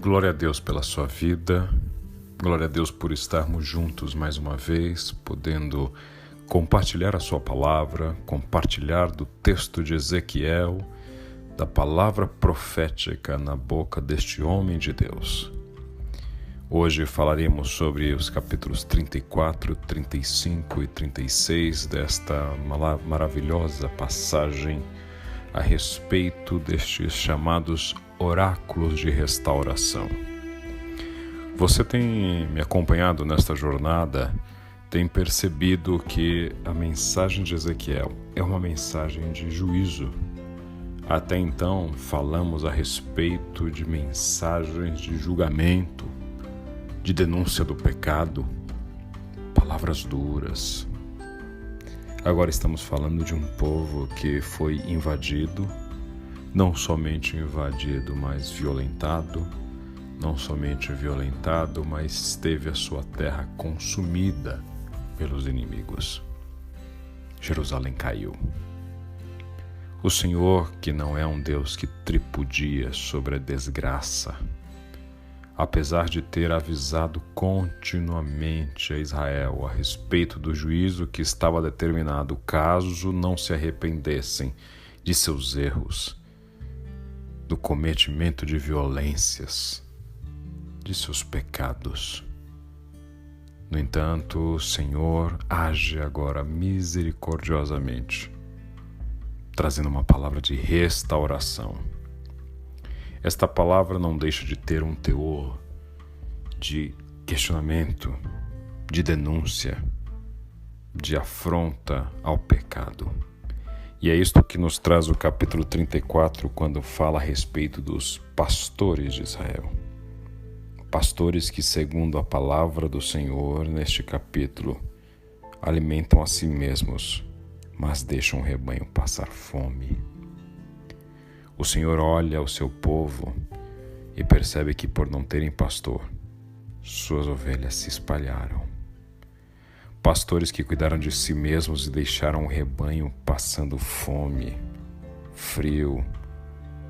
Glória a Deus pela sua vida, glória a Deus por estarmos juntos mais uma vez, podendo compartilhar a sua palavra, compartilhar do texto de Ezequiel, da palavra profética na boca deste homem de Deus. Hoje falaremos sobre os capítulos 34, 35 e 36 desta maravilhosa passagem a respeito destes chamados oráculos de restauração. Você tem me acompanhado nesta jornada, tem percebido que a mensagem de Ezequiel é uma mensagem de juízo. Até então falamos a respeito de mensagens de julgamento, de denúncia do pecado, palavras duras. Agora estamos falando de um povo que foi invadido, não somente invadido, mas violentado, não somente violentado, mas teve a sua terra consumida pelos inimigos. Jerusalém caiu. O Senhor, que não é um Deus que tripudia sobre a desgraça, apesar de ter avisado continuamente a Israel a respeito do juízo que estava determinado caso não se arrependessem de seus erros, do cometimento de violências, de seus pecados. No entanto, o Senhor age agora misericordiosamente, trazendo uma palavra de restauração. Esta palavra não deixa de ter um teor de questionamento, de denúncia, de afronta ao pecado. E é isto que nos traz o capítulo 34, quando fala a respeito dos pastores de Israel. Pastores que, segundo a palavra do Senhor, neste capítulo, alimentam a si mesmos, mas deixam o rebanho passar fome. O Senhor olha ao seu povo e percebe que, por não terem pastor, suas ovelhas se espalharam. Pastores que cuidaram de si mesmos e deixaram o rebanho passando fome, frio,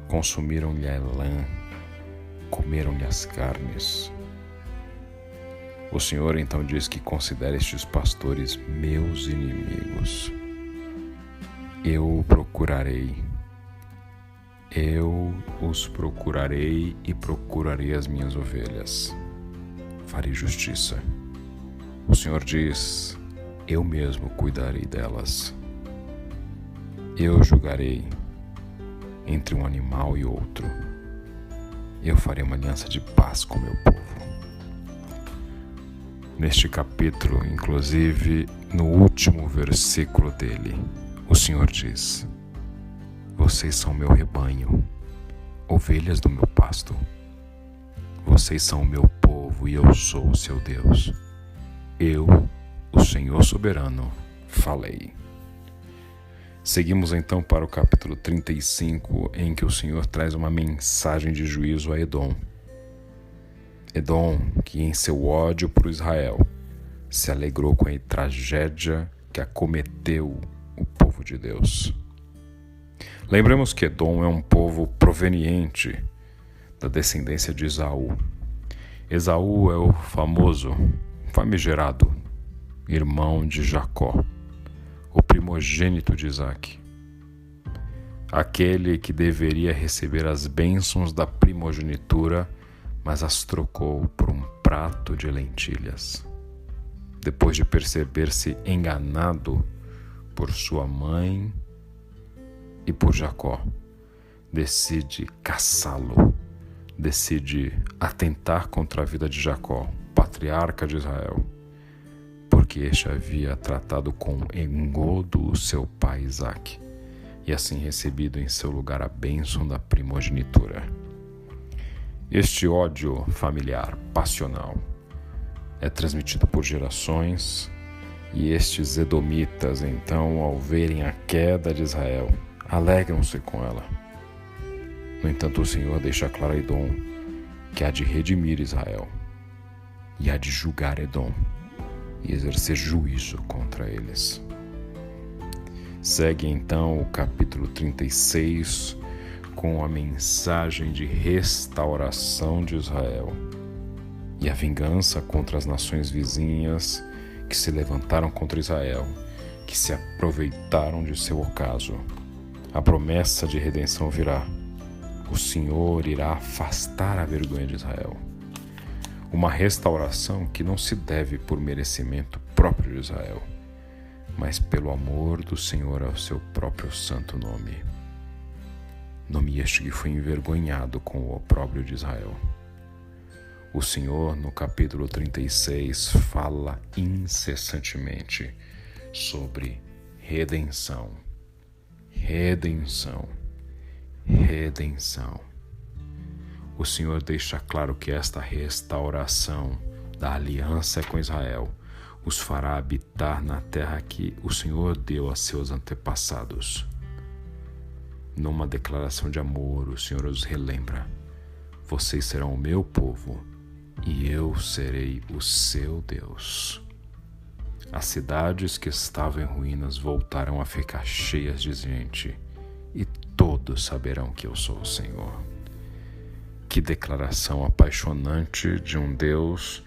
consumiram-lhe a lã, comeram-lhe as carnes. O Senhor então diz que considera estes pastores meus inimigos. Eu os procurarei e procurarei as minhas ovelhas. Farei justiça. O Senhor diz, eu mesmo cuidarei delas. Eu julgarei entre um animal e outro. Eu farei uma aliança de paz com meu povo. Neste capítulo, inclusive, no último versículo dele, o Senhor diz, vocês são meu rebanho, ovelhas do meu pasto. Vocês são o meu povo e eu sou o seu Deus. Eu, o Senhor soberano, falei. Seguimos então para o capítulo 35, em que o Senhor traz uma mensagem de juízo a Edom. Edom, que em seu ódio por Israel, se alegrou com a tragédia que acometeu o povo de Deus. Lembremos que Edom é um povo proveniente da descendência de Esaú. Esaú é o famoso, famigerado irmão de Jacó, o primogênito de Isaac, aquele que deveria receber as bênçãos da primogenitura, mas as trocou por um prato de lentilhas. Depois de perceber-se enganado por sua mãe e por Jacó, decide caçá-lo, decide atentar contra a vida de Jacó, patriarca de Israel, porque este havia tratado com engodo o seu pai Isaac, e assim recebido em seu lugar a bênção da primogenitura. Este ódio familiar, passional, é transmitido por gerações, e estes edomitas, então, ao verem a queda de Israel, alegram-se com ela. No entanto, o Senhor deixa claro a Edom que há de redimir Israel e há de julgar Edom e exercer juízo contra eles. Segue então o capítulo 36 com a mensagem de restauração de Israel e a vingança contra as nações vizinhas que se levantaram contra Israel, que se aproveitaram de seu ocaso. A promessa de redenção virá. O Senhor irá afastar a vergonha de Israel. Uma restauração que não se deve por merecimento próprio de Israel, mas pelo amor do Senhor ao seu próprio santo nome. Nome este que foi envergonhado com o opróbrio de Israel. O Senhor, no capítulo 36, fala incessantemente sobre redenção. Redenção. Redenção. O Senhor deixa claro que esta restauração da aliança com Israel os fará habitar na terra que o Senhor deu a seus antepassados. Numa declaração de amor, o Senhor os relembra: vocês serão o meu povo e eu serei o seu Deus. As cidades que estavam em ruínas voltarão a ficar cheias de gente, e todos saberão que eu sou o Senhor. Que declaração apaixonante de um Deus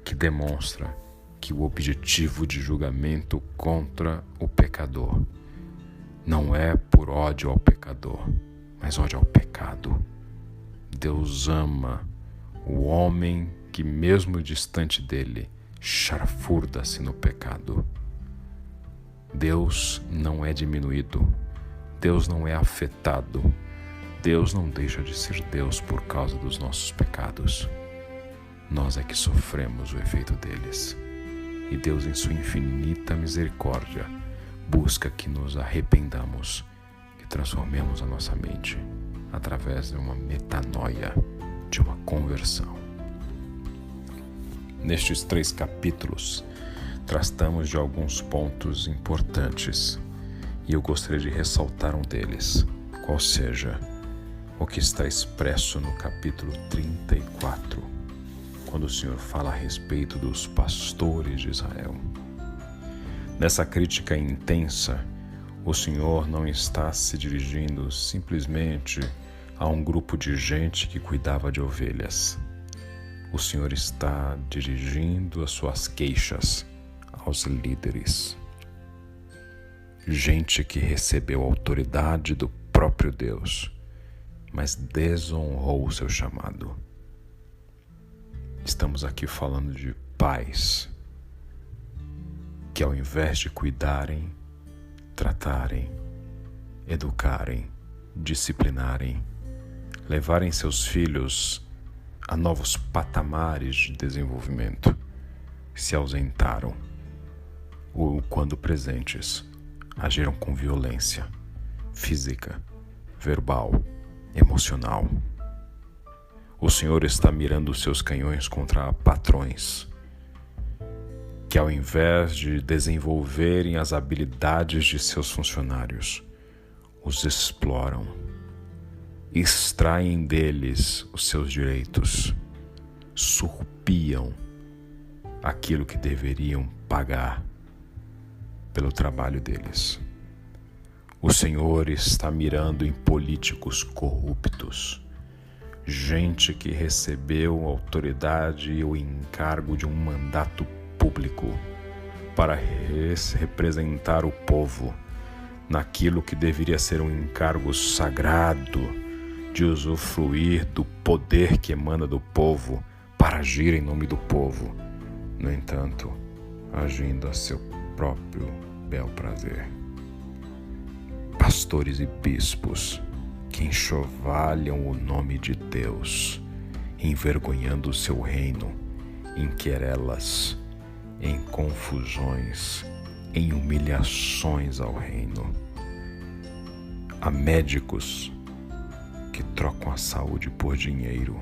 que demonstra que o objetivo de julgamento contra o pecador não é por ódio ao pecador, mas ódio ao pecado. Deus ama o homem que, mesmo distante dele, chafurda-se no pecado. Deus não é diminuído, Deus não é afetado, Deus não deixa de ser Deus por causa dos nossos pecados. Nós é que sofremos o efeito deles. E Deus, em sua infinita misericórdia, busca que nos arrependamos, que transformemos a nossa mente através de uma metanoia, de uma conversão. Nestes 3 capítulos, tratamos de alguns pontos importantes e eu gostaria de ressaltar um deles, qual seja o que está expresso no capítulo 34, quando o Senhor fala a respeito dos pastores de Israel. Nessa crítica intensa, o Senhor não está se dirigindo simplesmente a um grupo de gente que cuidava de ovelhas. O Senhor está dirigindo as suas queixas aos líderes. Gente que recebeu a autoridade do próprio Deus, mas desonrou o seu chamado. Estamos aqui falando de pais que, ao invés de cuidarem, tratarem, educarem, disciplinarem, levarem seus filhos a novos patamares de desenvolvimento, se ausentaram ou, quando presentes, agiram com violência física, verbal, emocional. O Senhor está mirando os seus canhões contra patrões que, ao invés de desenvolverem as habilidades de seus funcionários, os exploram, extraem deles os seus direitos, surrupiam aquilo que deveriam pagar pelo trabalho deles. O Senhor está mirando em políticos corruptos, gente que recebeu autoridade e o encargo de um mandato público para representar o povo naquilo que deveria ser um encargo sagrado de usufruir do poder que emana do povo para agir em nome do povo. No entanto, agindo a seu próprio bel prazer. Pastores e bispos que enxovalham o nome de Deus, envergonhando o seu reino em querelas, em confusões, em humilhações ao reino. Há médicos que trocam a saúde por dinheiro,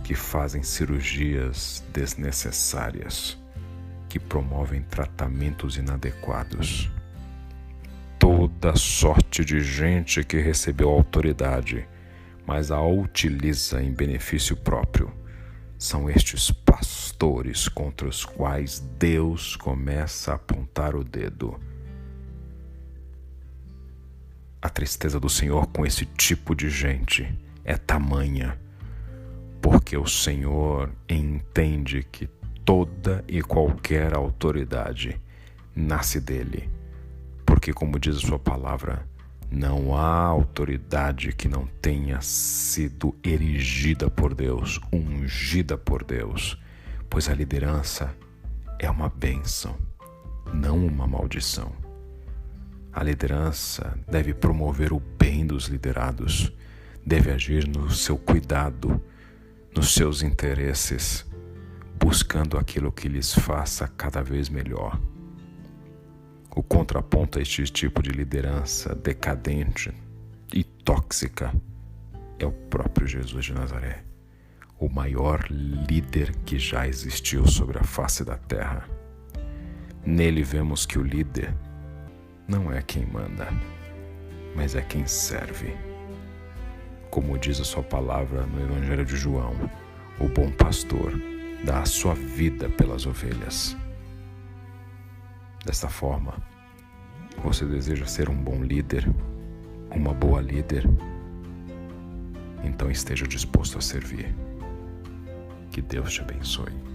que fazem cirurgias desnecessárias, que promovem tratamentos inadequados. Toda sorte de gente que recebeu autoridade, mas a utiliza em benefício próprio, são estes pastores contra os quais Deus começa a apontar o dedo. A tristeza do Senhor com esse tipo de gente é tamanha, porque o Senhor entende que toda e qualquer autoridade nasce dele. Porque, como diz a sua palavra, não há autoridade que não tenha sido erigida por Deus, ungida por Deus, pois a liderança é uma bênção, não uma maldição. A liderança deve promover o bem dos liderados, deve agir no seu cuidado, nos seus interesses, buscando aquilo que lhes faça cada vez melhor. O contraponto a este tipo de liderança decadente e tóxica é o próprio Jesus de Nazaré, o maior líder que já existiu sobre a face da terra. Nele vemos que o líder não é quem manda, mas é quem serve. Como diz a sua palavra no Evangelho de João, o bom pastor dá a sua vida pelas ovelhas. Desta forma, você deseja ser um bom líder, uma boa líder? Então esteja disposto a servir. Que Deus te abençoe.